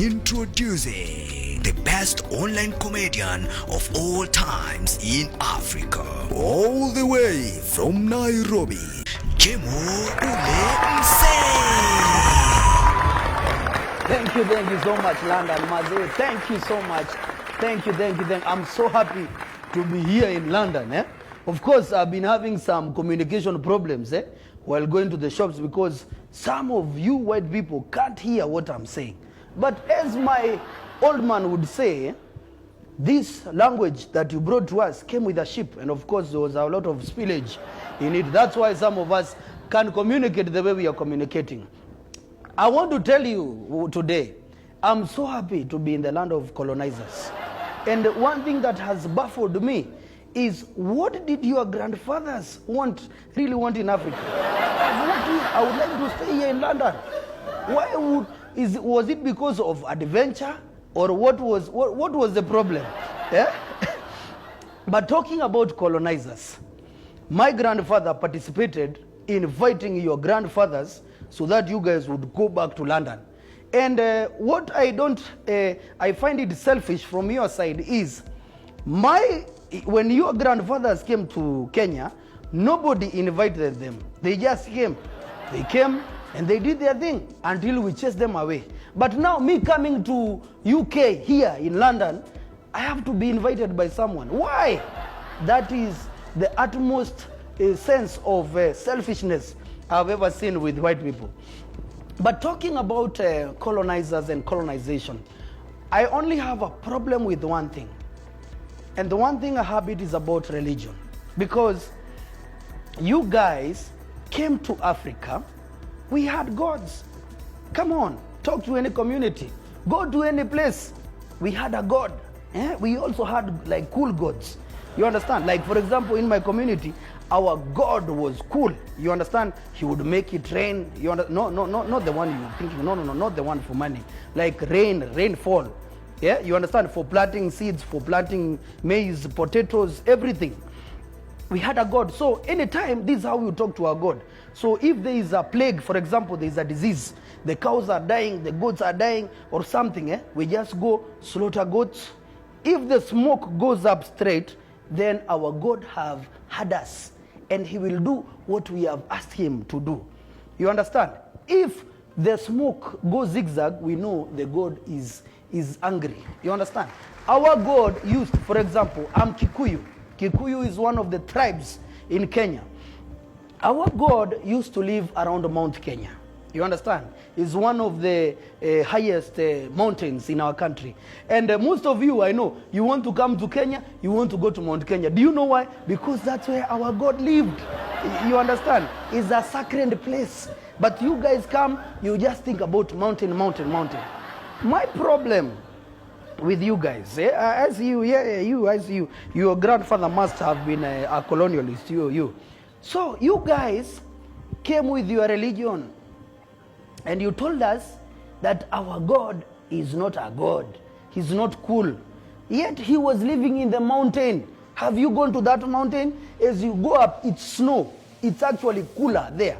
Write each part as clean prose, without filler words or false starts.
Introducing the best online comedian of all times in Africa, all the way from Nairobi, Jaymo msee. Thank you so much, London, msee. Thank you so much. Thank you. I'm so happy to be here in London. Of course, I've been having some communication problems while going to the shops because some of you white people can't hear what I'm saying. But as my old man would say, this language that you brought to us came with a ship, and of course there was a lot of spillage in it. That's why some of us can't communicate the way we are communicating. I want to tell you today, I'm so happy to be in the land of colonizers. And one thing that has baffled me is, what did your grandfathers really want in Africa? I would like to stay here in London. Was it because of adventure, or what was the problem? But talking about colonizers, my grandfather participated in inviting your grandfathers so that you guys would go back to London. And what I find it selfish from your side is, when your grandfathers came to Kenya, nobody invited them. They just came. They came and they did their thing until we chased them away. But now, me coming to UK here in London, I have to be invited by someone. Why? That is the utmost sense of selfishness I've ever seen with white people. But talking about colonizers and colonization, I only have a problem with one thing. And the one thing I have it is about religion. Because you guys came to Africa, we had gods. Come on, talk to any community. Go to any place. We had a god. We also had like cool gods. You understand? Like, for example, in my community, our god was cool. You understand? He would make it rain. Not the one you're thinking. No, not the one for money. Like rainfall. Yeah, you understand? For planting seeds, for planting maize, potatoes, everything. We had a god. So anytime, this is how we talk to our god. So if there is a plague, for example, there is a disease, the cows are dying, the goats are dying, or something, we just go slaughter goats. If the smoke goes up straight, then our god have had us, and he will do what we have asked him to do. You understand? If the smoke goes zigzag, we know the god is angry. You understand? Our god used, for example, I'm Kikuyu. Kikuyu is one of the tribes in Kenya. Our god used to live around Mount Kenya. You understand? It's one of the highest mountains in our country. And most of you, I know, you want to come to Kenya, you want to go to Mount Kenya. Do you know why? Because that's where our god lived. You understand? It's a sacred place. But you guys come, you just think about mountain. My problem with you guys, your grandfather must have been a colonialist, you. So you guys came with your religion, and you told us that our God is not a God. He's not cool. Yet he was living in the mountain. Have you gone to that mountain? As you go up, it's snow. It's actually cooler there.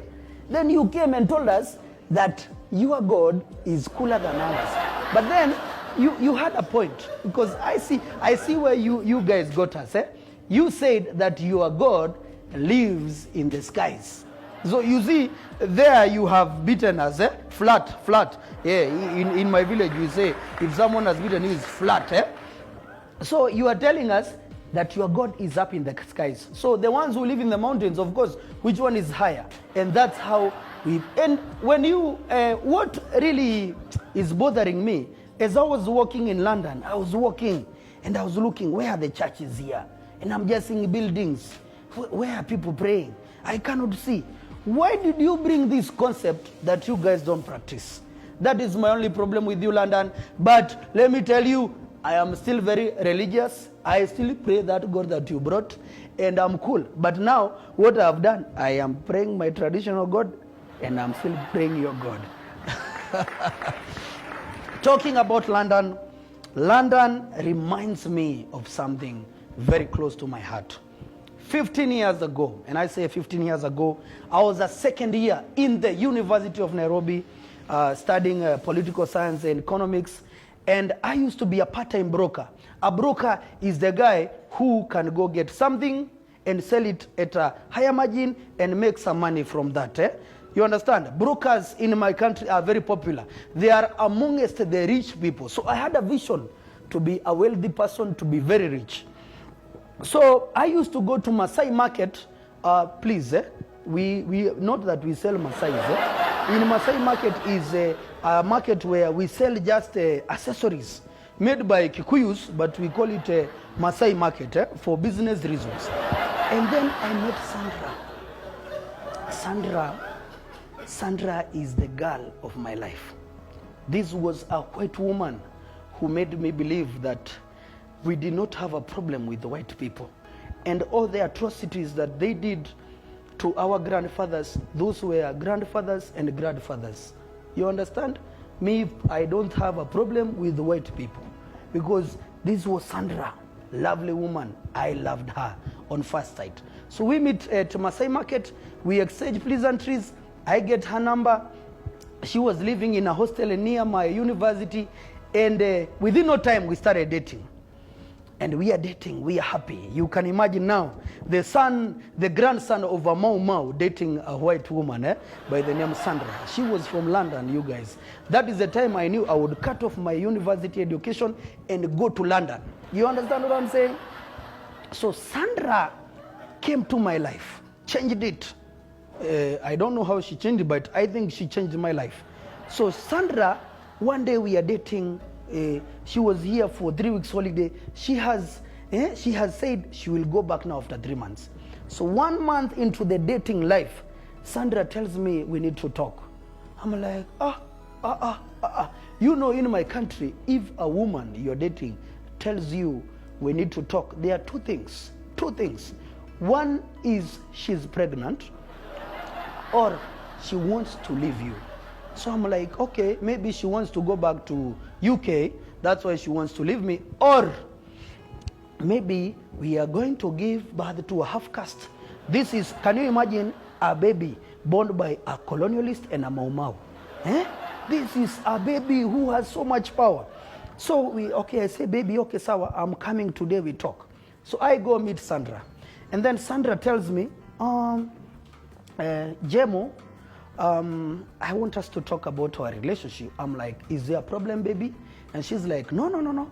Then you came and told us that your God is cooler than ours. But then you had a point, because I see where you guys got us. You said that your God lives in the skies. So you see, there you have beaten us, flat. Yeah, in my village we say, if someone has beaten you, it's flat. So you are telling us that your God is up in the skies. So the ones who live in the mountains, of course, which one is higher? And that's how we... And when you... what really is bothering me, as I was walking in London, I was walking and I was looking, where are the churches here? And I'm just seeing buildings. Where are people praying? I cannot see. Why did you bring this concept that you guys don't practice? That is my only problem with you, London. But let me tell you, I am still very religious. I still pray that God that you brought, and I'm cool. But now, what I've done, I am praying my traditional God, and I'm still praying your God. Talking about London, London reminds me of something very close to my heart. 15 years ago, and I say 15 years ago, I was a second year in the University of Nairobi. studying political science and economics. And I used to be a part-time broker. A broker is the guy who can go get something and sell it at a higher margin and make some money from that. You understand? Brokers in my country are very popular. They are amongst the rich people. So I had a vision to be a wealthy person, to be very rich. So I used to go to Masai market. Please, we not that we sell Masai. In Masai market is a market where we sell just accessories made by Kikuyus, but we call it Masai market for business reasons. And then I met Sandra. Sandra is the girl of my life. This was a white woman who made me believe that we did not have a problem with the white people. And all the atrocities that they did to our grandfathers, those were grandfathers and grandfathers. You understand? Me, I don't have a problem with the white people because this was Sandra, lovely woman. I loved her on first sight. So we meet at Masai market, we exchange pleasantries, I get her number. She was living in a hostel near my university, and within no time we started dating. And we are dating, we are happy. You can imagine now, the grandson of a Mau Mau dating a white woman by the name Sandra. She was from London, you guys. That is the time I knew I would cut off my university education and go to London. You understand what I'm saying? So Sandra came to my life, changed it. I don't know how she changed it, but I think she changed my life. So Sandra, one day we are dating. She was here for 3 weeks holiday. She has said she will go back now after 3 months. So 1 month into the dating life, Sandra tells me we need to talk. I'm like, You know, in my country, if a woman you're dating tells you we need to talk, there are two things. One is she's pregnant or she wants to leave you. So I'm like, okay, maybe she wants to go back to UK. That's why she wants to leave me. Or maybe we are going to give birth to a half caste. This is, can you imagine a baby born by a colonialist and a Mau Mau? This is a baby who has so much power. So I say, baby, okay, sawa, I'm coming today, we talk. So I go meet Sandra. And then Sandra tells me, Jaymo, I want us to talk about our relationship. I'm like, is there a problem, baby? And she's like, no.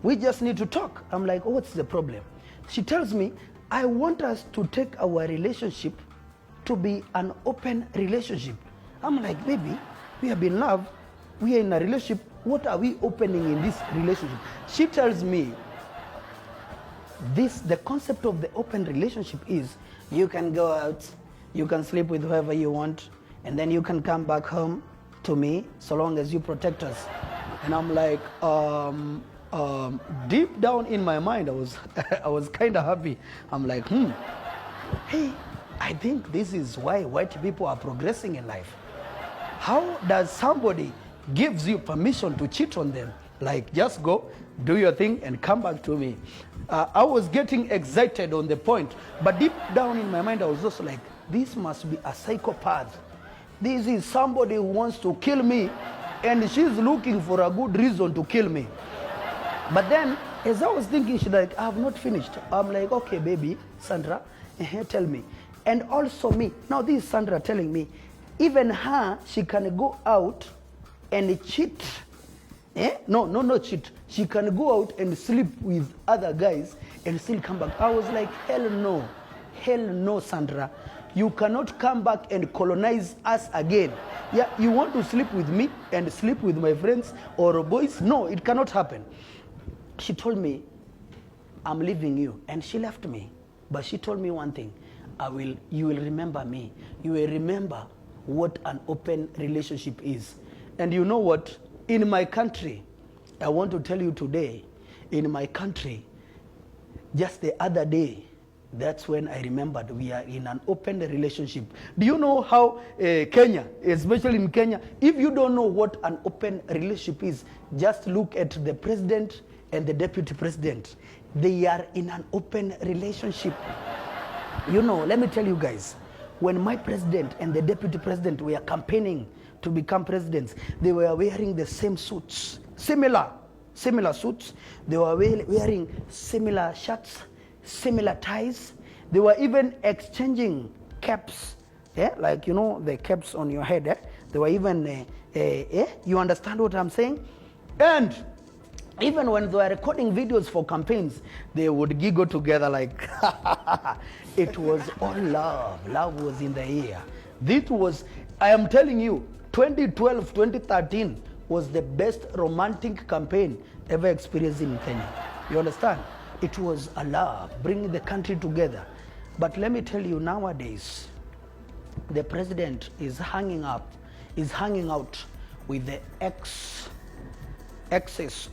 We just need to talk. I'm like, oh, what's the problem? She tells me, I want us to take our relationship to be an open relationship. I'm like, baby, we have been in love. We are in a relationship. What are we opening in this relationship? She tells me, the concept of the open relationship is you can go out, you can sleep with whoever you want, and then you can come back home to me so long as you protect us. And I'm like, deep down in my mind, I was kind of happy. I'm like, hey, I think this is why white people are progressing in life. How does somebody gives you permission to cheat on them? Like, just go, do your thing, and come back to me. I was getting excited on the point, but deep down in my mind, I was also like, this must be a psychopath. This is somebody who wants to kill me, and she's looking for a good reason to kill me. But then, as I was thinking, she's like, I have not finished. I'm like, okay, baby, Sandra, tell me. And also me. Now this is Sandra telling me, even her, she can go out and cheat. No, cheat. She can go out and sleep with other guys and still come back. I was like, hell no, Sandra. You cannot come back and colonize us again. Yeah, you want to sleep with me and sleep with my friends or boys? No, it cannot happen. She told me, I'm leaving you. And she left me. But she told me one thing. You will remember me. You will remember what an open relationship is. And you know what? In my country, I want to tell you today, in my country, just the other day, that's when I remembered we are in an open relationship. Do you know how Kenya, especially in Kenya, if you don't know what an open relationship is, just look at the president and the deputy president. They are in an open relationship. You know, let me tell you guys, when my president and the deputy president were campaigning to become presidents, they were wearing the same suits, similar suits. They were wearing similar shirts, similar ties. They were even exchanging caps, like, you know, the caps on your head. They were even, you understand what I'm saying? And even when they were recording videos for campaigns, they would giggle together like, it was all love. Love was in the air. This was, I am telling you, 2012, 2013 was the best romantic campaign ever experienced in Kenya. You understand? It was a love, bringing the country together. But let me tell you, nowadays, the president is hanging out with the exes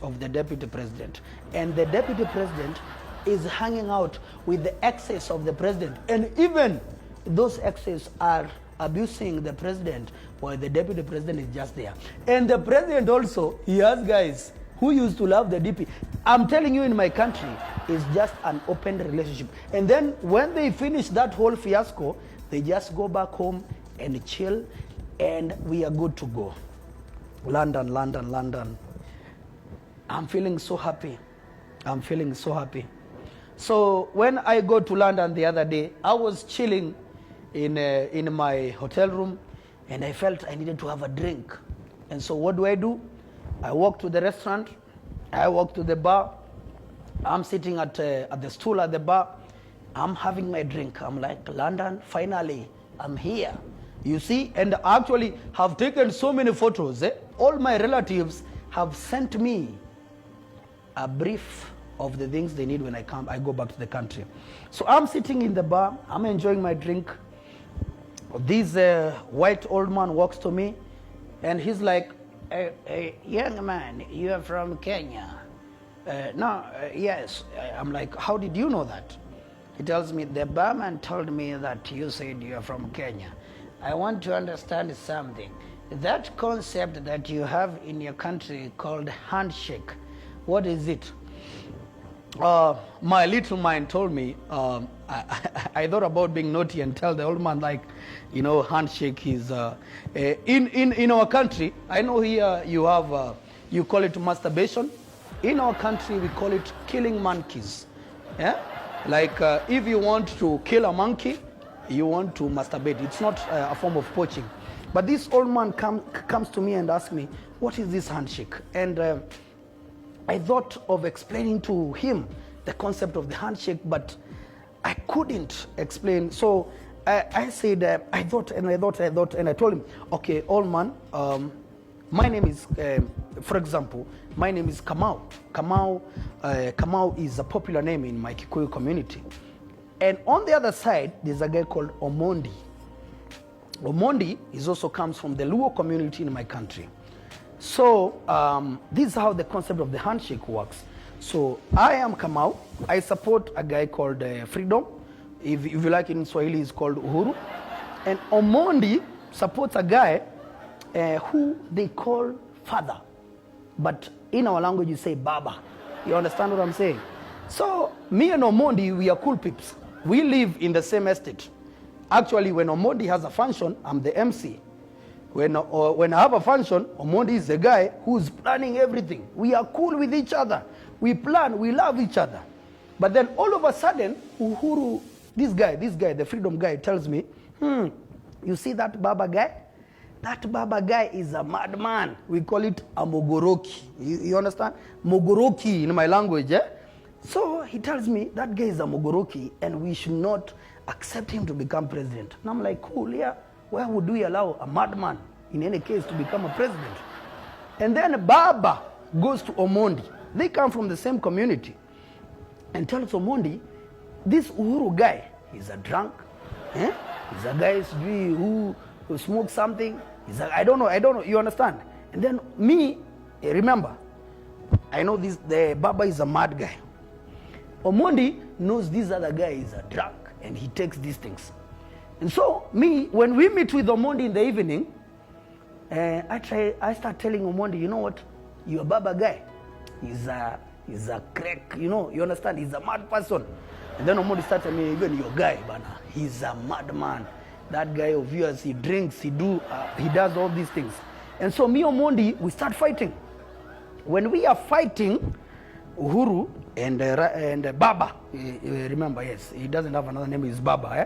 of the deputy president. And the deputy president is hanging out with the exes of the president. And even those exes are abusing the president while the deputy president is just there. And the president also, he has guys who used to love the DP. I'm telling you, in my country, it's just an open relationship. And then when they finish that whole fiasco, they just go back home and chill, and we are good to go. London, London, London. I'm feeling so happy. I'm feeling so happy. So when I go to London the other day, I was chilling in my hotel room, and I felt I needed to have a drink. And so what do? I walk to the restaurant, I walk to the bar, I'm sitting at the stool at the bar, I'm having my drink. I'm like, London, finally, I'm here. You see, and I actually have taken so many photos. All my relatives have sent me a brief of the things they need when I go back to the country. So I'm sitting in the bar, I'm enjoying my drink. This white old man walks to me, and he's like, young man, you are from Kenya. No, yes. I'm like, how did you know that? He tells me, the barman told me that you said you are from Kenya. I want to understand something. That concept that you have in your country called handshake, what is it? My little mind told me, I thought about being naughty and tell the old man, like, you know, handshake is, in our country, I know here you have, you call it masturbation. In our country, we call it killing monkeys. Yeah? Like, if you want to kill a monkey, you want to masturbate. It's not a form of poaching. But this old man comes to me and asks me, what is this handshake? And I thought of explaining to him the concept of the handshake, but I couldn't explain. So I said, I thought, and I told him, okay, old man, my name is, for example, my name is Kamau. Kamau is a popular name in my Kikuyu community. And on the other side, there's a guy called Omondi. Omondi also comes from the Luo community in my country. So this is how the concept of the handshake works. So I am Kamau. I support a guy called Freedom. If you like it in Swahili, he's called Uhuru. And Omondi supports a guy who they call father. But in our language, you say Baba. You understand what I'm saying? So me and Omondi, we are cool peeps. We live in the same estate. Actually, when Omondi has a function, I'm the MC. When I have a function, Omondi is the guy who's planning everything. We are cool with each other. We plan, we love each other. But then all of a sudden, Uhuru, this guy, the Freedom guy, tells me, you see that Baba guy? That Baba guy is a madman. We call it a Mogoroki. You understand? Mogoroki in my language, eh? So he tells me that guy is a Mogoroki and we should not accept him to become president. And I'm like, cool, yeah. Why would we allow a madman, in any case, to become a president? And then Baba goes to Omondi. They come from the same community. And tells Omondi, this Uhuru guy, he's a drunk. Eh? He's a guy who smokes something. I don't know, you understand? And then me, remember, I know the Baba is a mad guy. Omondi knows this other guy is a drunk and he takes these things. And so me, when we meet with Omondi in the evening, I start telling Omondi, you know what? Your Baba guy, he's a crack, you know, you understand? He's a mad person. And then Omondi starts telling me, even your guy, bana, he's a madman. That guy of yours, he drinks, he does all these things. And so me and Mondi, we start fighting. When we are fighting, Uhuru and Baba, remember, yes, he doesn't have another name, he's Baba. Eh?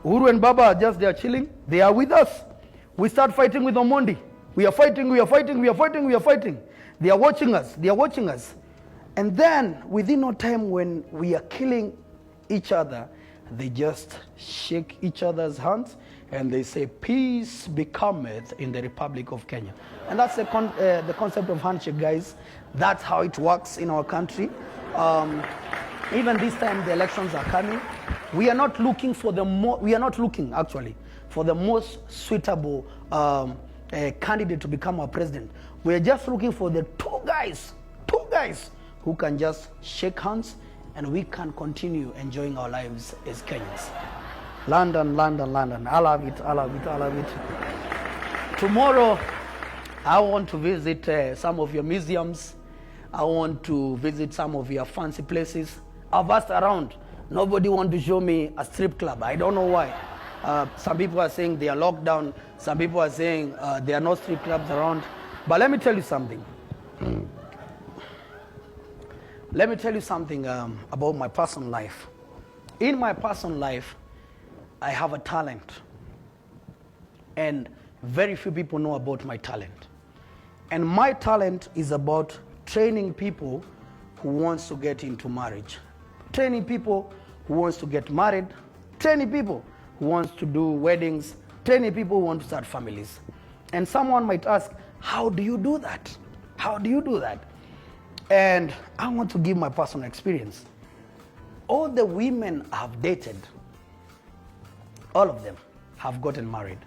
Uhuru and Baba are just there chilling. They are with us. We start fighting with Omondi. We are fighting, we are fighting, we are fighting, we are fighting. They are watching us, they are watching us. And then, within no time, when we are killing each other, they just shake each other's hands and they say, peace becometh in the Republic of Kenya. And that's the concept of handshake, guys. That's how it works in our country. Even this time the elections are coming. We are not looking for actually for the most suitable candidate to become our president. We are just looking for the two guys who can just shake hands and we can continue enjoying our lives as Kenyans. London, London, London. I love it, I love it, I love it. Tomorrow, I want to visit some of your museums. I want to visit some of your fancy places. I've asked around. Nobody wants to show me a strip club. I don't know why. Some people are saying they are locked down. Some people are saying there are no strip clubs around. But let me tell you something. Let me tell you something about my personal life. In my personal life, I have a talent. And very few people know about my talent. And my talent is about training people who wants to get into marriage. Training people who wants to get married. Training people who wants to do weddings. Training people who want to start families. And someone might ask, how do you do that? How do you do that? And I want to give my personal experience. All the women I've dated, all of them have gotten married.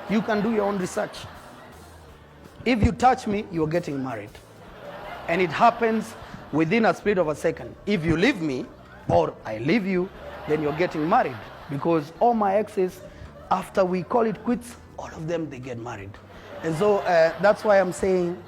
You can do your own research. If you touch me, you're getting married. And it happens within a split of a second. If you leave me, or I leave you, then you're getting married. Because all my exes, after we call it quits, all of them, they get married. And so that's why I'm saying,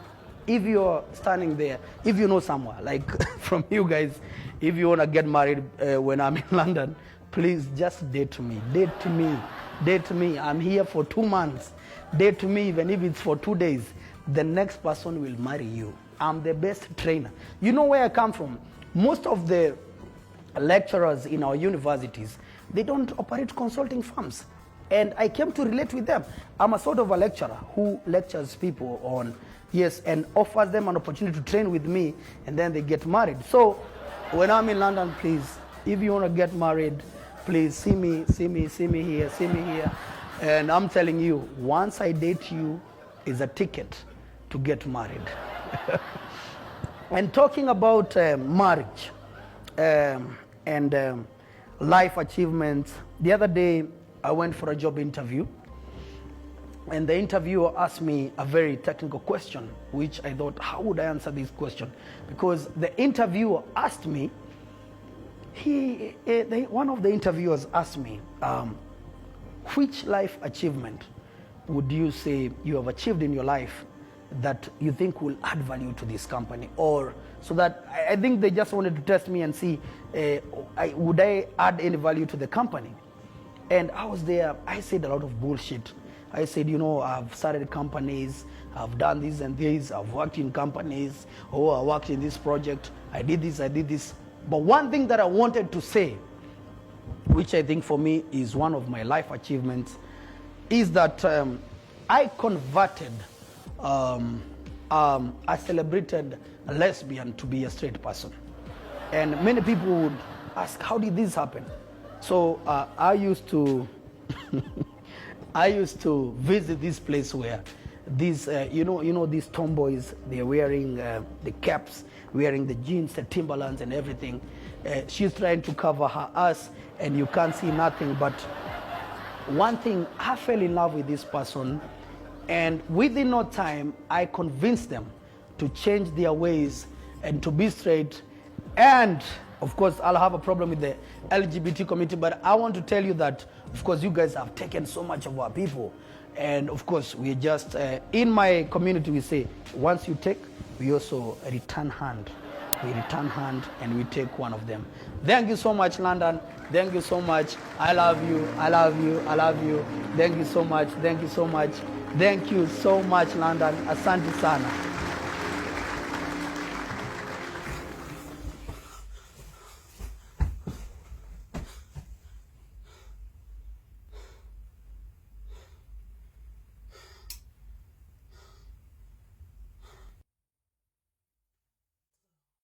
if you're standing there, if you know somewhere, like from you guys, if you want to get married when I'm in London, please just date me. Date me. Date me. I'm here for 2 months. Date me, even if it's for 2 days. The next person will marry you. I'm the best trainer. You know where I come from? Most of the lecturers in our universities, they don't operate consulting firms. And I came to relate with them. I'm a sort of a lecturer who lectures people on, yes, and offers them an opportunity to train with me, and then they get married. So when I'm in London, please, if you want to get married, please see me here. And I'm telling you, once I date you, is a ticket to get married. And talking about marriage and life achievements, the other day I went for a job interview, and the interviewer asked me a very technical question, which I thought, how would I answer this question? Because the interviewer asked me, one of the interviewers asked me, which life achievement would you say you have achieved in your life that you think will add value to this company? Or so that I think they just wanted to test me and see, would I add any value to the company? And I was there, I said a lot of bullshit. I said, you know, I've started companies, I've done this and this, I've worked in companies, I worked in this project, I did this. But one thing that I wanted to say, which I think for me is one of my life achievements, is that I converted a celebrated lesbian to be a straight person. And many people would ask, how did this happen? So I used to visit this place where these, you know, these tomboys, they're wearing the caps, wearing the jeans, the Timberlands and everything. She's trying to cover her ass and you can't see nothing. But one thing, I fell in love with this person, and within no time, I convinced them to change their ways and to be straight. And of course, I'll have a problem with the LGBT community, but I want to tell you that, of course, you guys have taken so much of our people. And of course, we just, in my community, we say, once you take, we also return hand. we return hand and we take one of them. Thank you so much, London. Thank you so much. I love you. I love you. I love you. Thank you so much. Thank you so much. Thank you so much, London. Asante sana.